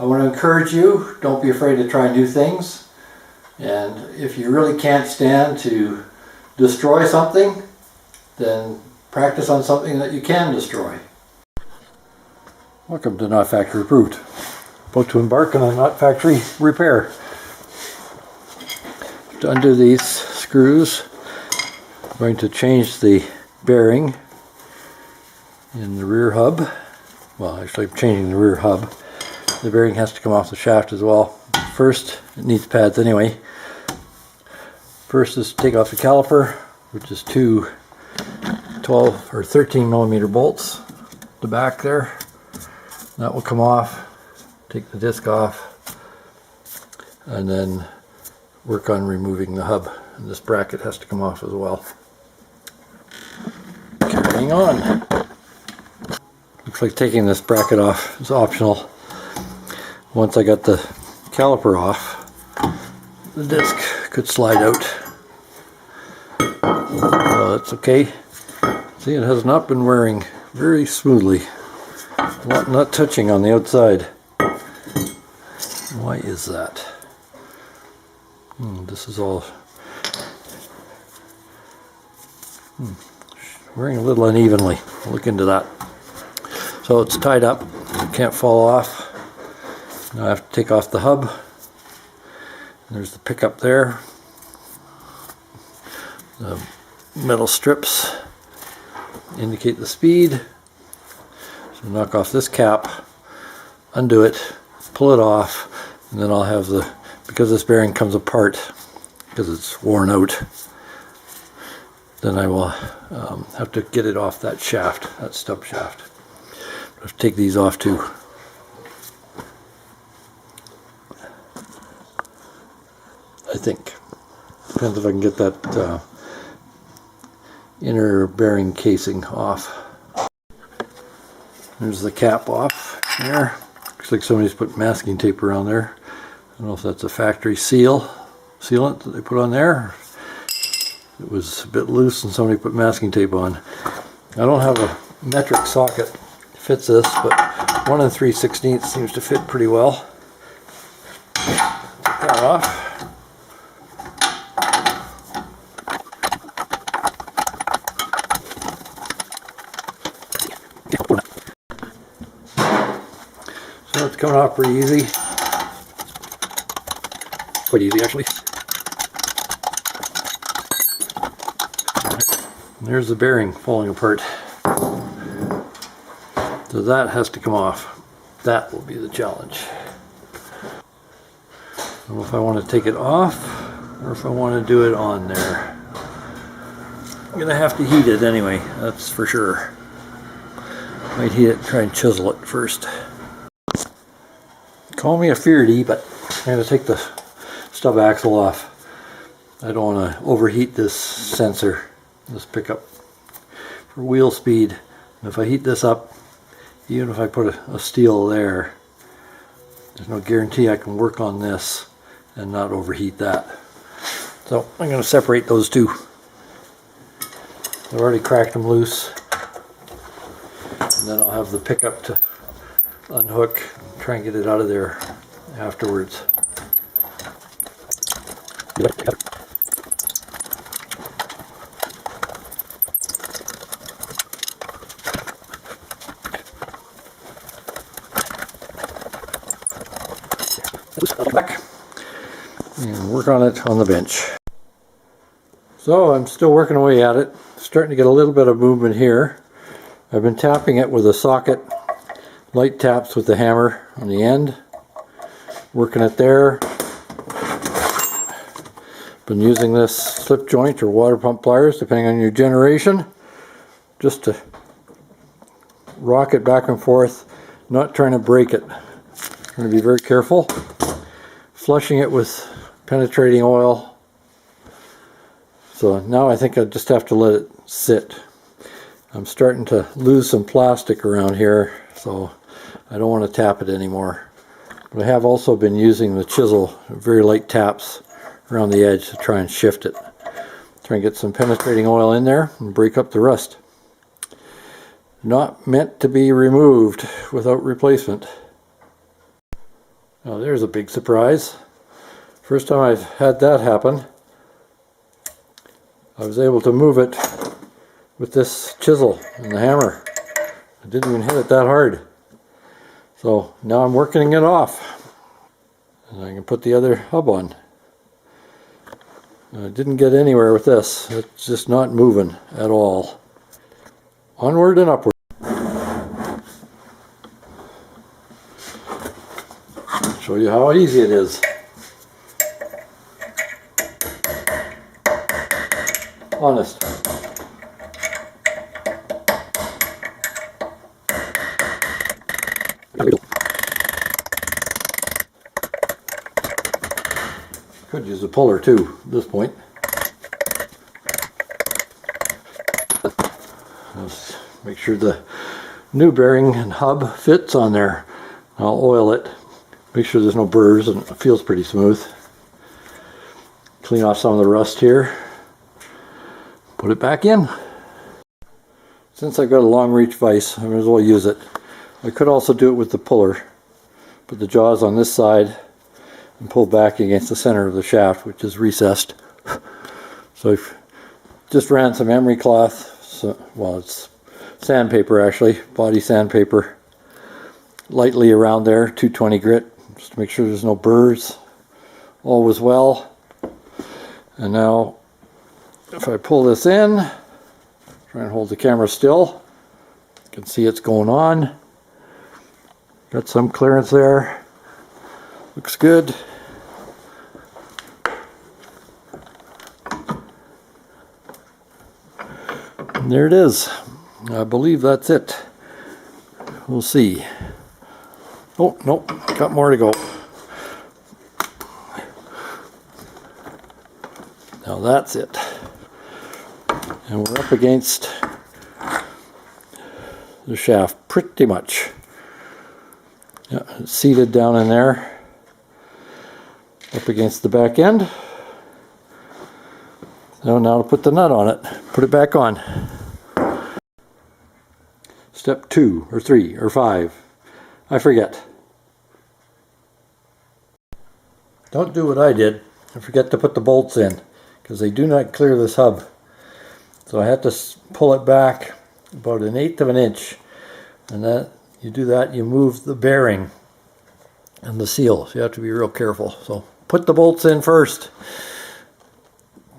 I want to encourage you, don't be afraid to try new things. And if you really can't stand to destroy something, then practice on something that you can destroy. Welcome to Not Factory Approved. About to embark on a not factory repair. To undo these screws, I'm going to change the bearing in the rear hub. Well, actually I'm changing the rear hub. The bearing has to come off the shaft as well. First, it needs pads anyway. First is take off the caliper, which is two 12 or 13 millimeter bolts. The back there, that will come off. Take the disc off, and then work on removing the hub. And this bracket has to come off as well. Carrying on. Looks like taking this bracket off is optional. Once I got the caliper off, the disc could slide out. Well, that's okay. See, it has not been wearing very smoothly. Not touching on the outside. Why is that? This is all wearing a little unevenly. I'll look into that. So it's tied up, it can't fall off. Now I have to take off the hub. There's the pickup there. The metal strips indicate the speed. So knock off this cap, undo it, pull it off, and then I'll have the, because this bearing comes apart because it's worn out, then I will have to get it off that shaft, that stub shaft. I have to take these off too. I think. Depends if I can get that inner bearing casing off. There's the cap off there. Looks like somebody's put masking tape around there. I don't know if that's a factory sealant that they put on there. It was a bit loose and somebody put masking tape on. I don't have a metric socket that fits this, but 1 3/16 seems to fit pretty well. Take that off. So it's coming off pretty easy. Quite easy actually. And there's the bearing falling apart. So that has to come off. That will be the challenge. I don't know if I want to take it off or if I want to do it on there. I'm going to have to heat it anyway, that's for sure. Might heat it and try and chisel it first. Call me a fearedy, but I'm going to take the stub axle off. I don't want to overheat this sensor, this pickup, for wheel speed. And if I heat this up, even if I put a steel there, there's no guarantee I can work on this and not overheat that. So I'm going to separate those two. I've already cracked them loose. And then I'll have the pickup to unhook and try and get it out of there afterwards. Back and work on it on the bench. So I'm still working away at it, starting to get a little bit of movement here. I've been tapping it with a socket, light taps with the hammer on the end, working it there. Been using this slip joint or water pump pliers, depending on your generation, just to rock it back and forth, not trying to break it. I'm going to be very careful. Flushing it with penetrating oil. So now I think I just have to let it sit. I'm starting to lose some plastic around here, so I don't want to tap it anymore. But I have also been using the chisel, very light taps around the edge to try and shift it. Try and get some penetrating oil in there and break up the rust. Not meant to be removed without replacement. Now there's a big surprise. First time I've had that happen. I was able to move it with this chisel and the hammer. I didn't even hit it that hard. So now I'm working it off. And I can put the other hub on. I didn't get anywhere with this. It's just not moving at all. Onward and upward. Show you how easy it is. Honest. Could use a puller too at this point. Just make sure the new bearing and hub fits on there. I'll oil it. Make sure there's no burrs and it feels pretty smooth. Clean off some of the rust here. Put it back in. Since I got a long reach vise, I might as well use it. I could also do it with the puller. Put the jaws on this side and pull back against the center of the shaft, which is recessed. So I've just ran some emery cloth, well, it's sandpaper actually, body sandpaper, lightly around there, 220 grit, just to make sure there's no burrs. All was well. And now if I pull this in, try and hold the camera still, you can see it's going on. Got some clearance there. Looks good. And there it is. I believe that's it. We'll see. Oh, nope, got more to go. Now that's it. And we're up against the shaft pretty much. Yeah, it's seated down in there. Up against the back end. So now to put the nut on it. Put it back on. Step 2 or 3 or 5. I forget. Don't do what I did and forget to put the bolts in, because they do not clear this hub. So I had to pull it back about 1/8 of an inch, and that you do that, you move the bearing and the seal, so you have to be real careful. So put the bolts in first.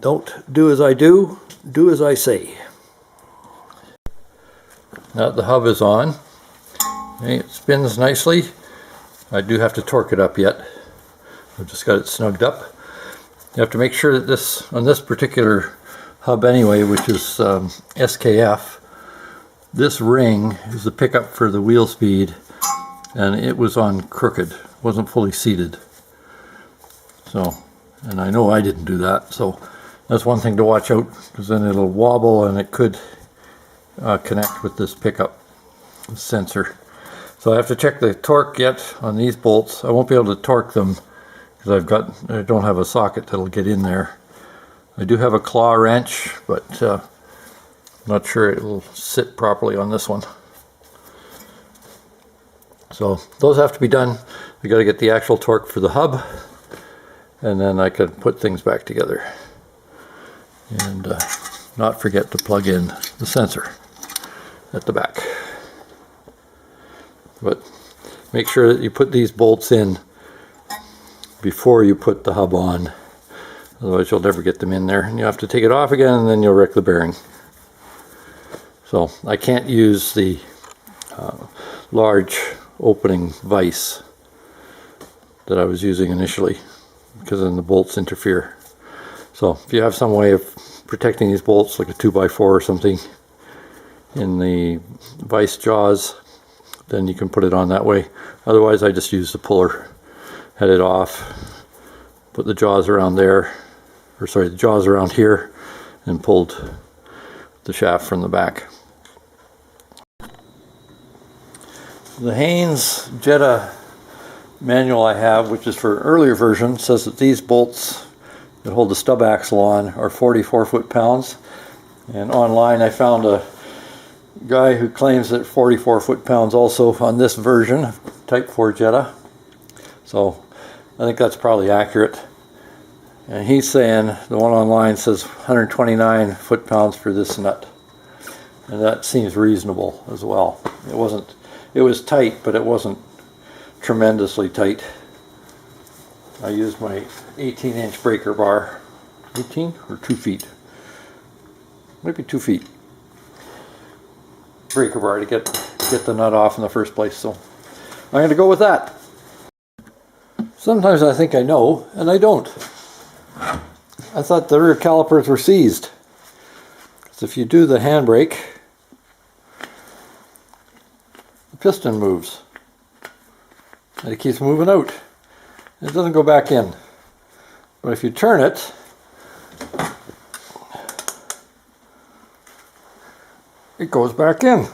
Don't do as I do, do as I say. Now the hub is on. Okay, it spins nicely. I do have to torque it up yet. I've just got it snugged up. You have to make sure that this, on this particular hub anyway, which is SKF, this ring is the pickup for the wheel speed, and it was on crooked, wasn't fully seated. So, and I know I didn't do that, so that's one thing to watch out, because then it'll wobble and it could connect with this pickup sensor. So I have to check the torque yet on these bolts. I won't be able to torque them because I don't have a socket that'll get in there. I do have a claw wrench, but I'm not sure it will sit properly on this one. So those have to be done. I got to get the actual torque for the hub, and then I can put things back together. And not forget to plug in the sensor at the back. But make sure that you put these bolts in before you put the hub on. Otherwise you'll never get them in there, and you have to take it off again, and then you'll wreck the bearing. So I can't use the large opening vise that I was using initially, because then the bolts interfere. So if you have some way of protecting these bolts, like a 2x4 or something in the vise jaws, then you can put it on that way. Otherwise I just use the puller, head it off, put the jaws around there, or sorry, the jaws around here, and pulled the shaft from the back. The Haynes Jetta manual I have, which is for an earlier version, says that these bolts that hold the stub axle on are 44 foot-pounds. And online I found a guy who claims that 44 foot-pounds also on this version, Type 4 Jetta. So I think that's probably accurate. And he's saying, the one online says 129 foot-pounds for this nut. And that seems reasonable as well. It was tight, but it wasn't tremendously tight. I used my 18-inch breaker bar. 18 or 2 feet? Maybe 2 feet. Breaker bar to get the nut off in the first place. So I'm going to go with that. Sometimes I think I know, and I don't. I thought the rear calipers were seized. Because if you do the handbrake, the piston moves. And it keeps moving out. It doesn't go back in. But if you turn it, it goes back in.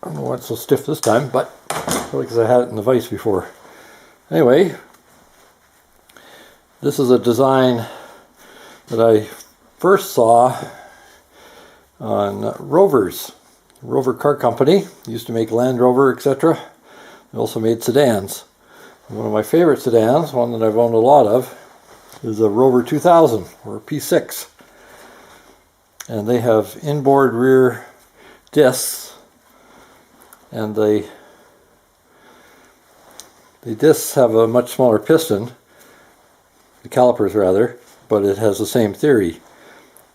I don't know why it's so stiff this time, but probably because I had it in the vise before. Anyway, this is a design that I first saw on Rovers. Rover Car Company used to make Land Rover, etc. They also made sedans. One of my favorite sedans, one that I've owned a lot of, is a Rover 2000 or P6. And they have inboard rear discs, and the discs have a much smaller piston, the calipers rather, but it has the same theory.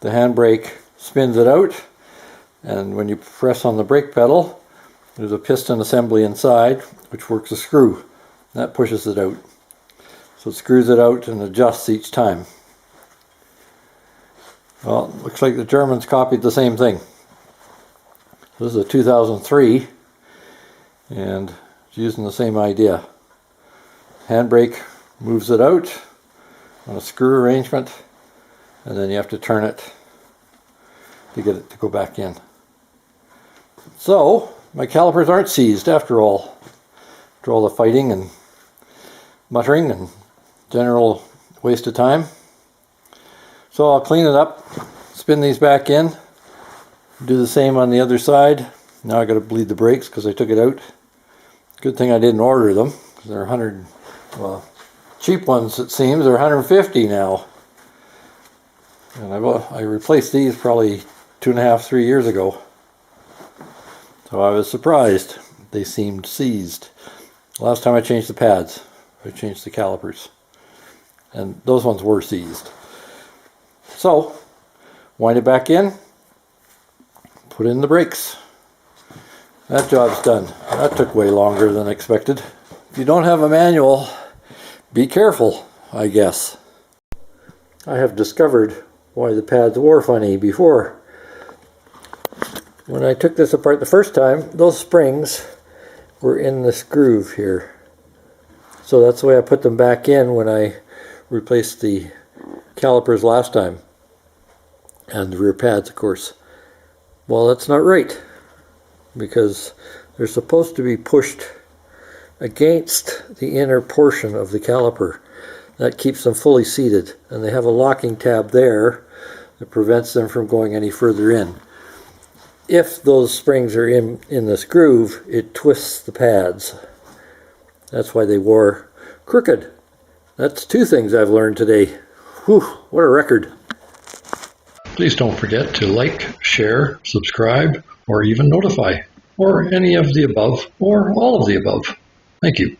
The handbrake spins it out, and when you press on the brake pedal, there's a piston assembly inside which works a screw. That pushes it out. So it screws it out and adjusts each time. Well, looks like the Germans copied the same thing. This is a 2003, and it's using the same idea. Handbrake moves it out on a screw arrangement, and then you have to turn it to get it to go back in. So, my calipers aren't seized after all. After all the fighting and muttering and general waste of time. So I'll clean it up, spin these back in, do the same on the other side. Now I got to bleed the brakes because I took it out. Good thing I didn't order them. They're 100, well, cheap ones it seems, they're 150 now. And I replaced these probably 2.5, 3 years ago. So I was surprised. They seemed seized. Last time I changed the pads, I changed the calipers. And those ones were seized. So, wind it back in, put in the brakes. That job's done. That took way longer than expected. If you don't have a manual, be careful, I guess. I have discovered why the pads were funny before. When I took this apart the first time, those springs were in this groove here. So that's the way I put them back in when I replaced the calipers last time. And the rear pads, of course. Well, that's not right, because they're supposed to be pushed against the inner portion of the caliper. That keeps them fully seated, and they have a locking tab there that prevents them from going any further in. If those springs are in this groove, it twists the pads. That's why they wore crooked. That's 2 things I've learned today. Whew, what a record. Please don't forget to like, share, subscribe, or even notify, or any of the above, or all of the above. Thank you.